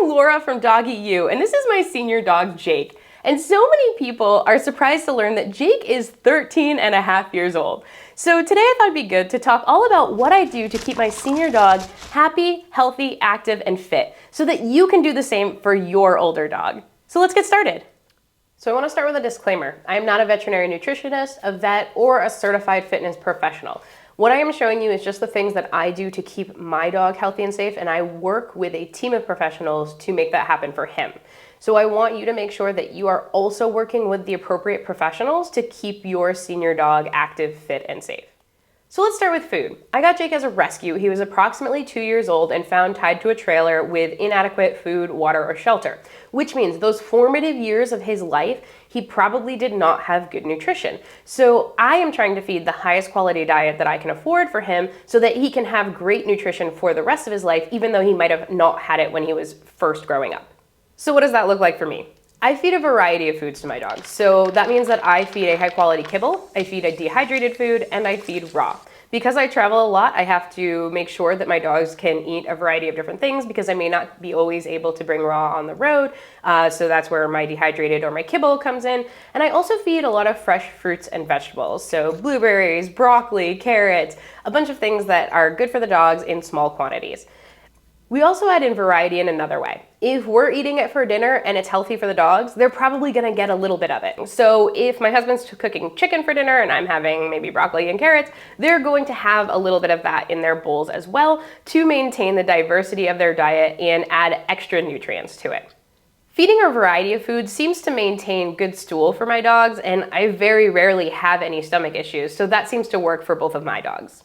Laura from Doggy U, and this is my senior dog, Jake. And so many people are surprised to learn that Jake is 13 and a half years old. So today I thought it'd be good to talk all about what I do to keep my senior dog happy, healthy, active, and fit, so that you can do the same for your older dog. So let's get started. So I want to start with a disclaimer. I am not a veterinary nutritionist, a vet, or a certified fitness professional. What I am showing you is just the things that I do to keep my dog healthy and safe, and I work with a team of professionals to make that happen for him. So I want you to make sure that you are also working with the appropriate professionals to keep your senior dog active, fit, and safe. So let's start with food. I got Jake as a rescue. He was approximately 2 years old and found tied to a trailer with inadequate food, water, or shelter, which means those formative years of his life, he probably did not have good nutrition. So I am trying to feed the highest quality diet that I can afford for him so that he can have great nutrition for the rest of his life, even though he might have not had it when he was first growing up. So what does that look like for me? I feed a variety of foods to my dogs. So that means that I feed a high quality kibble, I feed a dehydrated food, and I feed raw. Because I travel a lot, I have to make sure that my dogs can eat a variety of different things because I may not be always able to bring raw on the road. So that's where my dehydrated or my kibble comes in. And I also feed a lot of fresh fruits and vegetables. So blueberries, broccoli, carrots, a bunch of things that are good for the dogs in small quantities. We also add in variety in another way. If we're eating it for dinner and it's healthy for the dogs, they're probably gonna get a little bit of it. So if my husband's cooking chicken for dinner and I'm having maybe broccoli and carrots, they're going to have a little bit of that in their bowls as well to maintain the diversity of their diet and add extra nutrients to it. Feeding a variety of foods seems to maintain good stool for my dogs, and I very rarely have any stomach issues, so that seems to work for both of my dogs.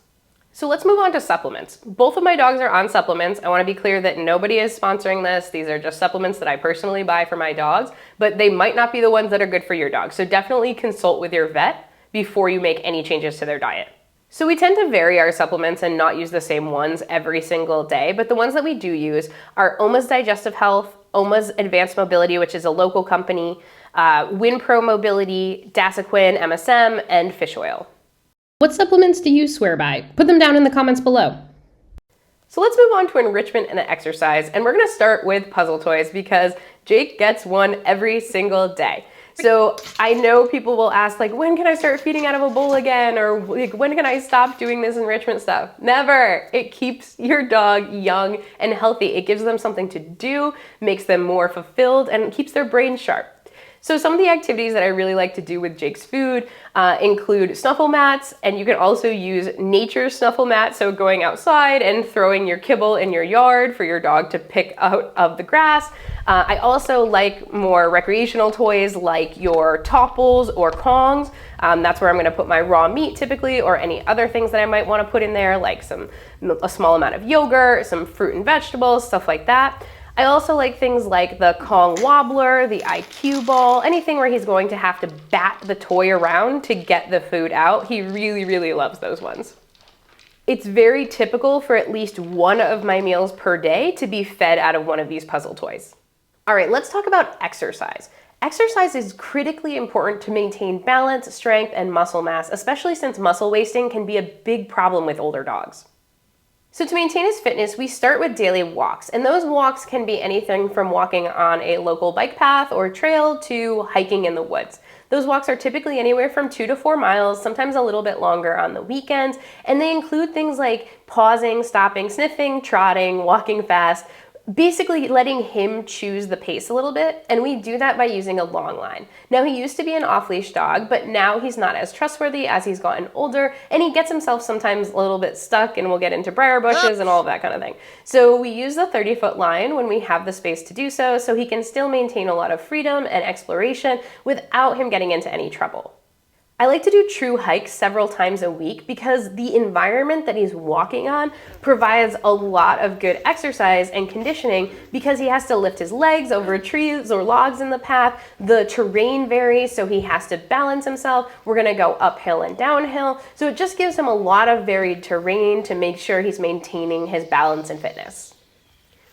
So let's move on to supplements. Both of my dogs are on supplements. I want to be clear that nobody is sponsoring this. These are just supplements that I personally buy for my dogs, but they might not be the ones that are good for your dog. So definitely consult with your vet before you make any changes to their diet. So we tend to vary our supplements and not use the same ones every single day, but the ones that we do use are Oma's Digestive Health, Oma's Advanced Mobility, which is a local company, WinPro Mobility, Dasaquin, MSM, and fish oil. What supplements do you swear by? Put them down in the comments below. So let's move on to enrichment and exercise, and we're gonna start with puzzle toys because Jake gets one every single day. So I know people will ask, like, when can I start feeding out of a bowl again? Or like, when can I stop doing this enrichment stuff? Never. It keeps your dog young and healthy. It gives them something to do, makes them more fulfilled, and keeps their brain sharp. So some of the activities that I really like to do with Jake's food include snuffle mats, and you can also use nature snuffle mats, so going outside and throwing your kibble in your yard for your dog to pick out of the grass. I also like more recreational toys like your topples or Kongs. That's where I'm gonna put my raw meat typically, or any other things that I might wanna put in there, like a small amount of yogurt, some fruit and vegetables, stuff like that. I also like things like the Kong Wobbler, the IQ ball, anything where he's going to have to bat the toy around to get the food out. He really, really loves those ones. It's very typical for at least one of my meals per day to be fed out of one of these puzzle toys. All right, let's talk about exercise. Exercise is critically important to maintain balance, strength, and muscle mass, especially since muscle wasting can be a big problem with older dogs. So to maintain his fitness, we start with daily walks, and those walks can be anything from walking on a local bike path or trail to hiking in the woods. Those walks are typically anywhere from 2 to 4 miles, sometimes a little bit longer on the weekends, and they include things like pausing, stopping, sniffing, trotting, walking fast, basically letting him choose the pace a little bit, and we do that by using a long line. Now, he used to be an off-leash dog, but now he's not as trustworthy as he's gotten older, and he gets himself sometimes a little bit stuck and will get into briar bushes and all of that kind of thing. So we use the 30-foot line when we have the space to do so, so he can still maintain a lot of freedom and exploration without him getting into any trouble. I like to do true hikes several times a week because the environment that he's walking on provides a lot of good exercise and conditioning because he has to lift his legs over trees or logs in the path. The terrain varies, so he has to balance himself. We're gonna go uphill and downhill. So it just gives him a lot of varied terrain to make sure he's maintaining his balance and fitness.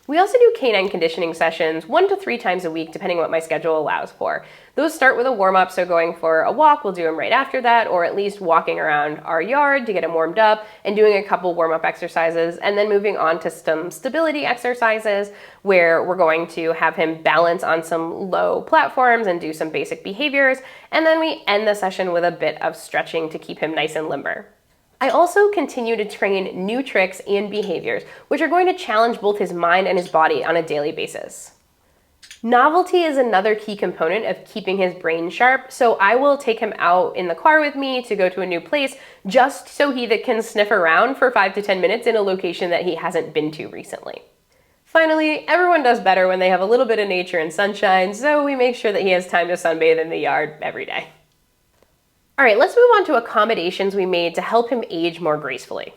We also do canine conditioning sessions 1 to 3 times a week, depending on what my schedule allows for. Those start with a warm-up, so going for a walk, we'll do them right after that, or at least walking around our yard to get him warmed up and doing a couple warm-up exercises, and then moving on to some stability exercises where we're going to have him balance on some low platforms and do some basic behaviors, and then we end the session with a bit of stretching to keep him nice and limber. I also continue to train new tricks and behaviors, which are going to challenge both his mind and his body on a daily basis. Novelty is another key component of keeping his brain sharp, so I will take him out in the car with me to go to a new place just so he can sniff around for 5 to 10 minutes in a location that he hasn't been to recently. Finally, everyone does better when they have a little bit of nature and sunshine, so we make sure that he has time to sunbathe in the yard every day. All right, let's move on to accommodations we made to help him age more gracefully.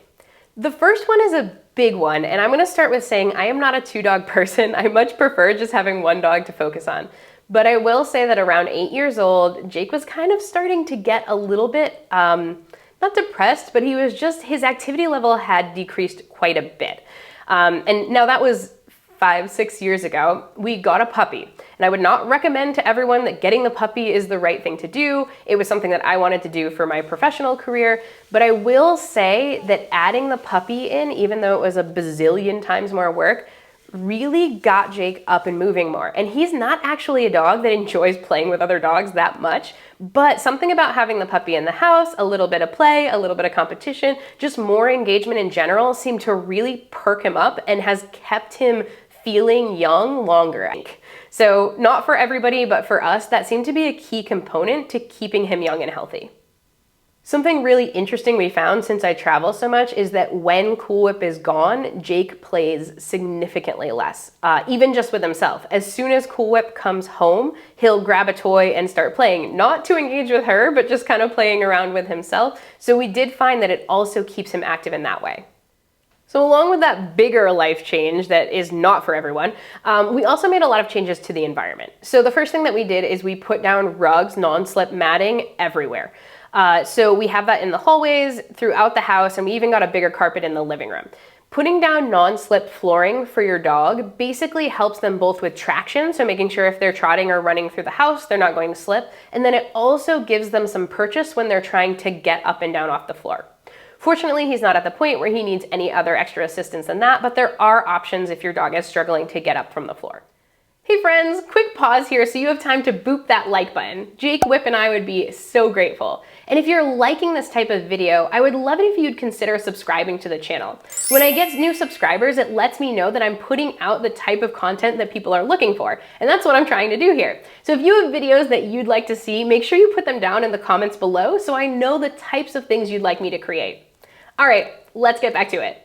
The first one is a big one, and I'm gonna start with saying I am not a 2-dog person. I much prefer just having 1 dog to focus on. But I will say that around 8 years old, Jake was kind of starting to get a little bit, not depressed, but his activity level had decreased quite a bit. And now that was 5-6 years ago. We got a puppy. And I would not recommend to everyone that getting the puppy is the right thing to do. It was something that I wanted to do for my professional career. But I will say that adding the puppy in, even though it was a bazillion times more work, really got Jake up and moving more. And he's not actually a dog that enjoys playing with other dogs that much, but something about having the puppy in the house, a little bit of play, a little bit of competition, just more engagement in general seemed to really perk him up and has kept him feeling young longer. So not for everybody, but for us, that seemed to be a key component to keeping him young and healthy. Something really interesting we found since I travel so much is that when Cool Whip is gone, Jake plays significantly less, even just with himself. As soon as Cool Whip comes home, he'll grab a toy and start playing, not to engage with her, but just kind of playing around with himself. So we did find that it also keeps him active in that way. So along with that bigger life change that is not for everyone, we also made a lot of changes to the environment. So the first thing that we did is we put down rugs, non-slip matting everywhere. So we have that in the hallways, throughout the house, and we even got a bigger carpet in the living room. Putting down non-slip flooring for your dog basically helps them both with traction, so making sure if they're trotting or running through the house, they're not going to slip. And then it also gives them some purchase when they're trying to get up and down off the floor. Fortunately, he's not at the point where he needs any other extra assistance than that, but there are options if your dog is struggling to get up from the floor. Hey friends, quick pause here so you have time to boop that like button. Jake, Whip, and I would be so grateful. And if you're liking this type of video, I would love it if you'd consider subscribing to the channel. When I get new subscribers, it lets me know that I'm putting out the type of content that people are looking for. And that's what I'm trying to do here. So if you have videos that you'd like to see, make sure you put them down in the comments below so I know the types of things you'd like me to create. All right, let's get back to it.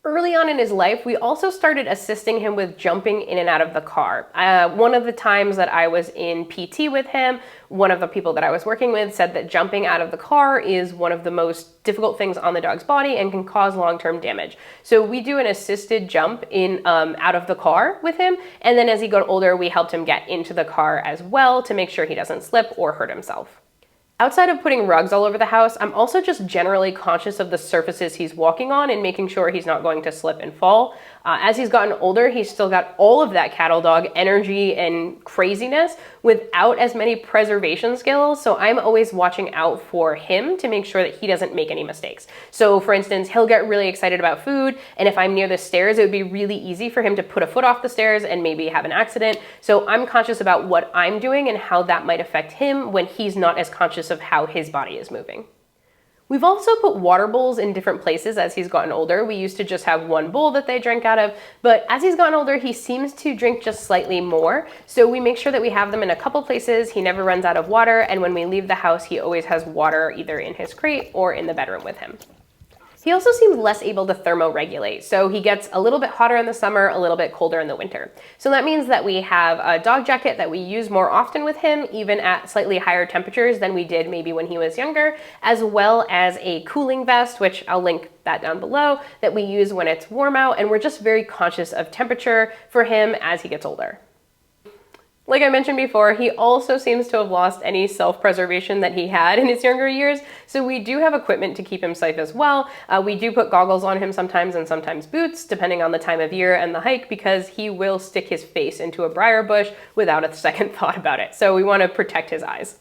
Early on in his life, we also started assisting him with jumping in and out of the car. One of the times that I was in PT with him, one of the people that I was working with said that jumping out of the car is one of the most difficult things on the dog's body and can cause long-term damage. So we do an assisted jump in out of the car with him, and then as he got older, we helped him get into the car as well to make sure he doesn't slip or hurt himself. Outside of putting rugs all over the house, I'm also just generally conscious of the surfaces he's walking on and making sure he's not going to slip and fall. As he's gotten older, he's still got all of that cattle dog energy and craziness without as many preservation skills, so I'm always watching out for him to make sure that he doesn't make any mistakes. So for instance, he'll get really excited about food, and if I'm near the stairs, it would be really easy for him to put a foot off the stairs and maybe have an accident. So I'm conscious about what I'm doing and how that might affect him when he's not as conscious of how his body is moving. We've also put water bowls in different places as he's gotten older. We used to just have one bowl that they drank out of, but as he's gotten older, he seems to drink just slightly more. So we make sure that we have them in a couple places. He never runs out of water, and when we leave the house, he always has water either in his crate or in the bedroom with him. He also seems less able to thermoregulate, so he gets a little bit hotter in the summer, a little bit colder in the winter. So that means that we have a dog jacket that we use more often with him, even at slightly higher temperatures than we did maybe when he was younger, as well as a cooling vest, which I'll link that down below, that we use when it's warm out, and we're just very conscious of temperature for him as he gets older. Like I mentioned before, he also seems to have lost any self-preservation that he had in his younger years, so we do have equipment to keep him safe as well. We do put goggles on him sometimes and sometimes boots, depending on the time of year and the hike, because he will stick his face into a briar bush without a second thought about it. So we want to protect his eyes.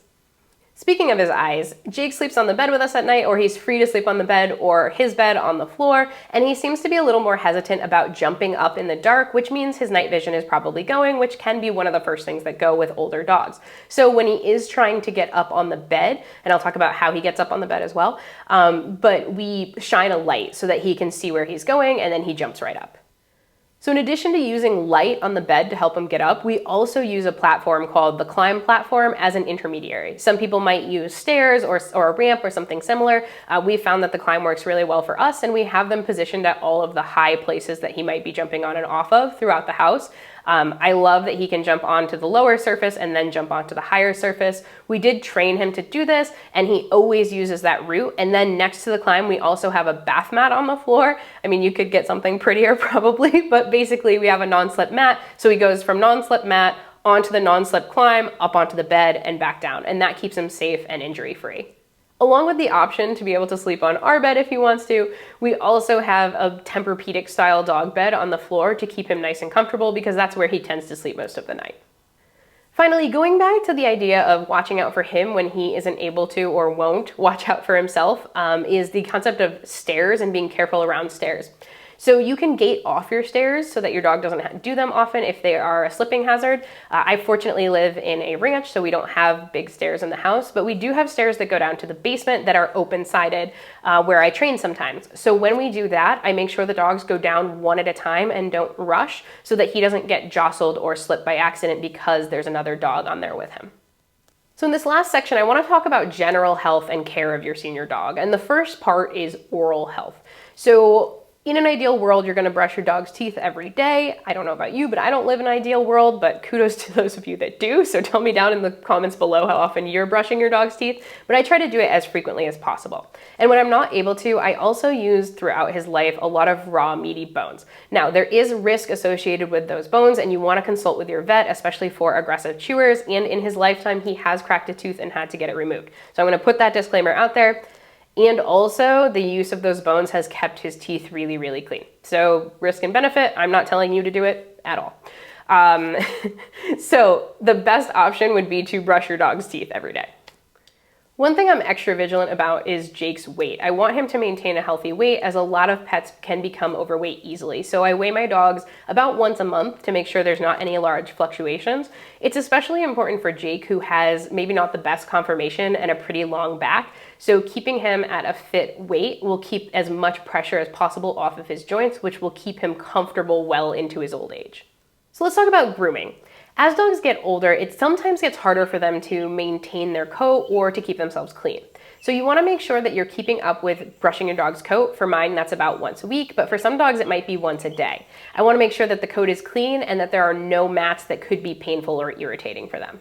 Speaking of his eyes, Jake sleeps on the bed with us at night, or he's free to sleep on the bed or his bed on the floor, and he seems to be a little more hesitant about jumping up in the dark, which means his night vision is probably going, which can be one of the first things that go with older dogs. So when he is trying to get up on the bed, and I'll talk about how he gets up on the bed as well, but we shine a light so that he can see where he's going, and then he jumps right up. So in addition to using light on the bed to help him get up, we also use a platform called the KLIMB platform as an intermediary. Some people might use stairs or a ramp or something similar. We found that the KLIMB works really well for us, and we have them positioned at all of the high places that he might be jumping on and off of throughout the house. I love that he can jump onto the lower surface and then jump onto the higher surface. We did train him to do this, and he always uses that route. And then next to the KLIMB, we also have a bath mat on the floor. I mean, you could get something prettier probably, but basically we have a non-slip mat. So he goes from non-slip mat onto the non-slip KLIMB, up onto the bed and back down. And that keeps him safe and injury-free. Along with the option to be able to sleep on our bed if he wants to, we also have a Tempur-Pedic style dog bed on the floor to keep him nice and comfortable, because that's where he tends to sleep most of the night. Finally, going back to the idea of watching out for him when he isn't able to or won't watch out for himself, is the concept of stairs and being careful around stairs. So you can gate off your stairs so that your dog doesn't do them often if they are a slipping hazard. I fortunately live in a ranch, so we don't have big stairs in the house, but we do have stairs that go down to the basement that are open-sided where I train sometimes. So when we do that, I make sure the dogs go down one at a time and don't rush so that he doesn't get jostled or slip by accident because there's another dog on there with him. So in this last section, I want to talk about general health and care of your senior dog. And the first part is oral health. So in an ideal world, you're going to brush your dog's teeth every day. I don't know about you, but I don't live in an ideal world, but kudos to those of you that do. So tell me down in the comments below how often you're brushing your dog's teeth, but I try to do it as frequently as possible. And when I'm not able to, I also use throughout his life a lot of raw, meaty bones. Now, there is risk associated with those bones, and you want to consult with your vet, especially for aggressive chewers. And in his lifetime, he has cracked a tooth and had to get it removed. So I'm going to put that disclaimer out there. And also, the use of those bones has kept his teeth really, really clean. So risk and benefit, I'm not telling you to do it at all. So the best option would be to brush your dog's teeth every day. One thing I'm extra vigilant about is Jake's weight. I want him to maintain a healthy weight, as a lot of pets can become overweight easily. So I weigh my dogs about once a month to make sure there's not any large fluctuations. It's especially important for Jake, who has maybe not the best conformation and a pretty long back. So keeping him at a fit weight will keep as much pressure as possible off of his joints, which will keep him comfortable well into his old age. So let's talk about grooming. As dogs get older, it sometimes gets harder for them to maintain their coat or to keep themselves clean. So you want to make sure that you're keeping up with brushing your dog's coat. For mine, that's about once a week, but for some dogs, it might be once a day. I want to make sure that the coat is clean and that there are no mats that could be painful or irritating for them.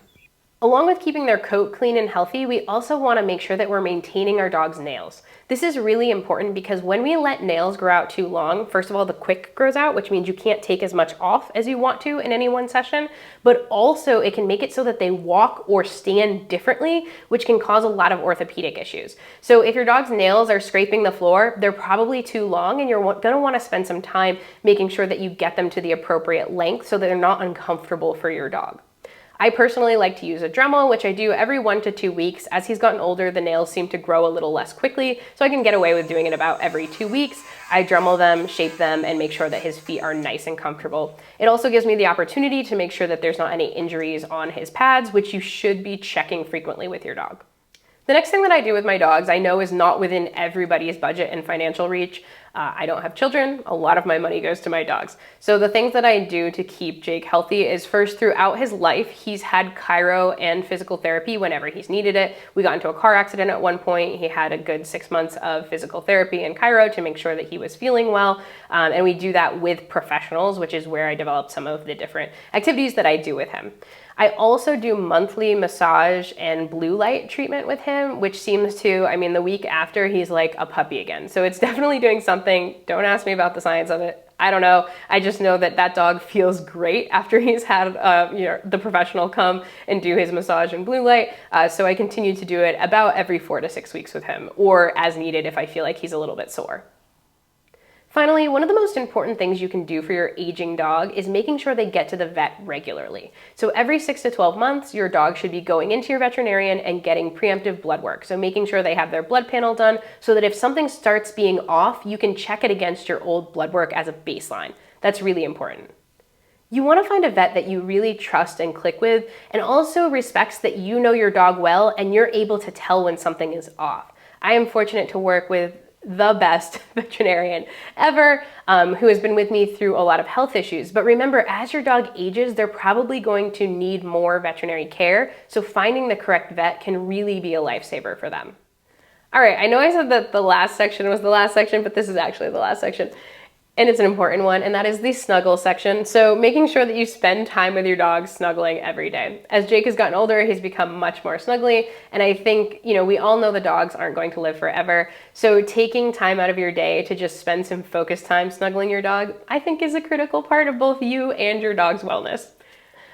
Along with keeping their coat clean and healthy, we also want to make sure that we're maintaining our dog's nails. This is really important because when we let nails grow out too long, first of all, the quick grows out, which means you can't take as much off as you want to in any one session, but also it can make it so that they walk or stand differently, which can cause a lot of orthopedic issues. So if your dog's nails are scraping the floor, they're probably too long, and you're going to want to spend some time making sure that you get them to the appropriate length so that they're not uncomfortable for your dog. I personally like to use a Dremel, which I do every 1 to 2 weeks. As he's gotten older, the nails seem to grow a little less quickly, so I can get away with doing it about every 2 weeks. I Dremel them, shape them, and make sure that his feet are nice and comfortable. It also gives me the opportunity to make sure that there's not any injuries on his pads, which you should be checking frequently with your dog. The next thing that I do with my dogs, I know is not within everybody's budget and financial reach. I don't have children. A lot of my money goes to my dogs. So the things that I do to keep Jake healthy is, first, throughout his life, he's had chiro and physical therapy whenever he's needed it. We got into a car accident at one point. He had a good 6 months of physical therapy and chiro to make sure that he was feeling well. And we do that with professionals, which is where I developed some of the different activities that I do with him. I also do monthly massage and blue light treatment with him, which seems to, the week after, he's like a puppy again. So it's definitely doing something. Don't ask me about the science of it. I don't know. I just know that that dog feels great after he's had the professional come and do his massage and blue light. So I continue to do it about every 4 to 6 weeks with him, or as needed if I feel like he's a little bit sore. Finally, one of the most important things you can do for your aging dog is making sure they get to the vet regularly. So every 6 to 12 months, your dog should be going into your veterinarian and getting preemptive blood work. So making sure they have their blood panel done so that if something starts being off, you can check it against your old blood work as a baseline. That's really important. You want to find a vet that you really trust and click with, and also respects that you know your dog well and you're able to tell when something is off. I am fortunate to work with the best veterinarian ever, who has been with me through a lot of health issues. But remember, as your dog ages, they're probably going to need more veterinary care. So finding the correct vet can really be a lifesaver for them. All right, I know I said that the last section was the last section, but this is actually the last section. And it's an important one, and that is the snuggle section. So making sure that you spend time with your dog snuggling every day. As Jake has gotten older, he's become much more snuggly, and I think, we all know the dogs aren't going to live forever. So taking time out of your day to just spend some focused time snuggling your dog, I think is a critical part of both you and your dog's wellness.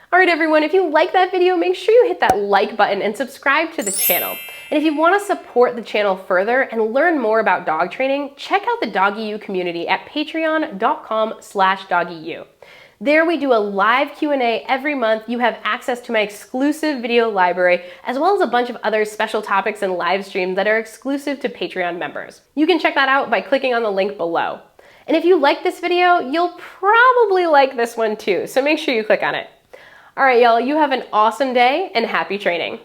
All right, everyone, if you like that video, make sure you hit that like button and subscribe to the channel. And if you want to support the channel further and learn more about dog training, check out the DoggyU community at patreon.com/DoggyU. There we do a live Q&A every month. You have access to my exclusive video library, as well as a bunch of other special topics and live streams that are exclusive to Patreon members. You can check that out by clicking on the link below. And if you like this video, you'll probably like this one too, so make sure you click on it. All right, y'all, you have an awesome day and happy training.